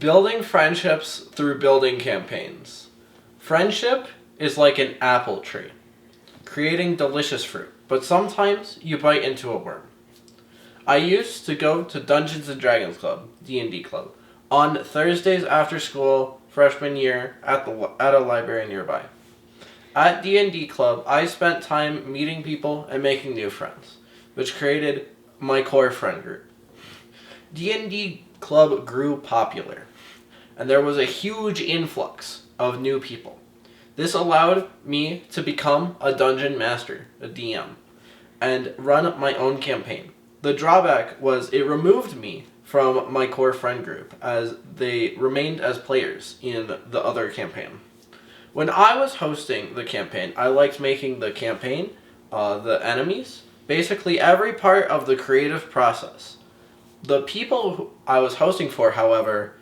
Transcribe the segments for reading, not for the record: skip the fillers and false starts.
Building friendships through building campaigns. Friendship is like an apple tree, creating delicious fruit, but sometimes you bite into a worm. I used to go to Dungeons and Dragons Club, D&D Club, on Thursdays after school freshman year at a library nearby. At D&D Club, I spent time meeting people and making new friends, which created my core friend group. D&D Club grew popular, and there was a huge influx of new people. This allowed me to become a dungeon master, a DM, and run my own campaign. The drawback was it removed me from my core friend group as they remained as players in the other campaign. When I was hosting the campaign, I liked making the campaign, the enemies, basically every part of the creative process. The people who I was hosting for, however,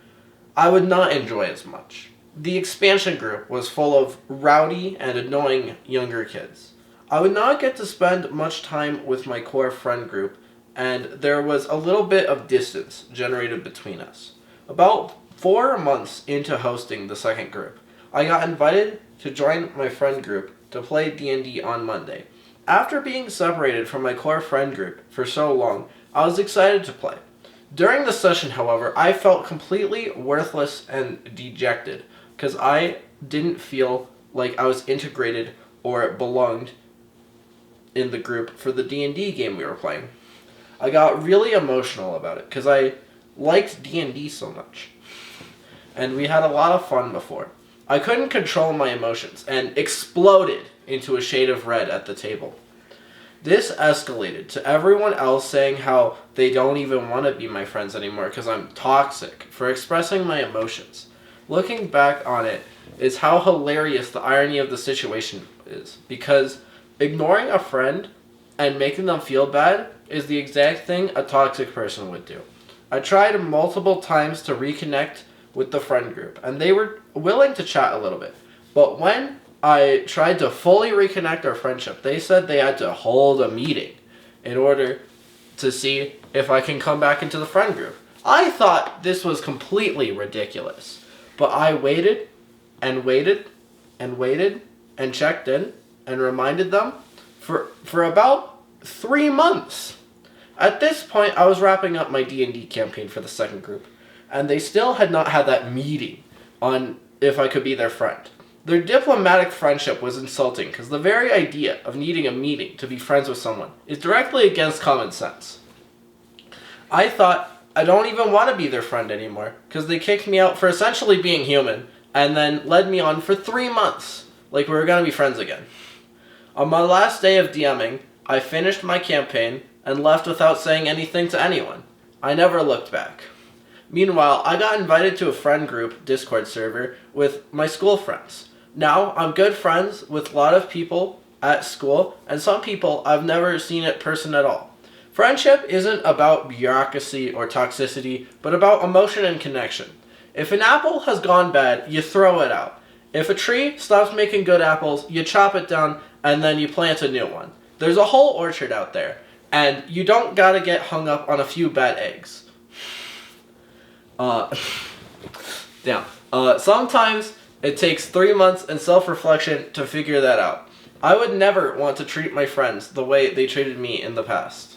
I would not enjoy as much. The expansion group was full of rowdy and annoying younger kids. I would not get to spend much time with my core friend group, and there was a little bit of distance generated between us. About 4 months into hosting the second group, I got invited to join my friend group to play D&D on Monday. After being separated from my core friend group for so long, I was excited to play. During the session, however, I felt completely worthless and dejected because I didn't feel like I was integrated or belonged in the group for the D&D game we were playing. I got really emotional about it because I liked D&D so much, and we had a lot of fun before. I couldn't control my emotions and exploded into a shade of red at the table. This escalated to everyone else saying how they don't even want to be my friends anymore because I'm toxic for expressing my emotions. Looking back on it is how hilarious the irony of the situation is, because ignoring a friend and making them feel bad is the exact thing a toxic person would do. I tried multiple times to reconnect with the friend group, and they were willing to chat a little bit. But when I tried to fully reconnect our friendship, they said they had to hold a meeting in order to see if I can come back into the friend group. I thought this was completely ridiculous, but I waited and waited and waited and checked in and reminded them for about 3 months. At this point, I was wrapping up my D&D campaign for the second group, and they still had not had that meeting on if I could be their friend. Their diplomatic friendship was insulting because the very idea of needing a meeting to be friends with someone is directly against common sense. I thought I don't even want to be their friend anymore because they kicked me out for essentially being human and then led me on for 3 months like we were going to be friends again. On my last day of DMing, I finished my campaign and left without saying anything to anyone. I never looked back. Meanwhile, I got invited to a friend group Discord server with my school friends. Now, I'm good friends with a lot of people at school, and some people I've never seen in person at all. Friendship isn't about bureaucracy or toxicity, but about emotion and connection. If an apple has gone bad, you throw it out. If a tree stops making good apples, you chop it down and then you plant a new one. There's a whole orchard out there, and you don't gotta get hung up on a few bad eggs. Sometimes it takes 3 months and self-reflection to figure that out. I would never want to treat my friends the way they treated me in the past.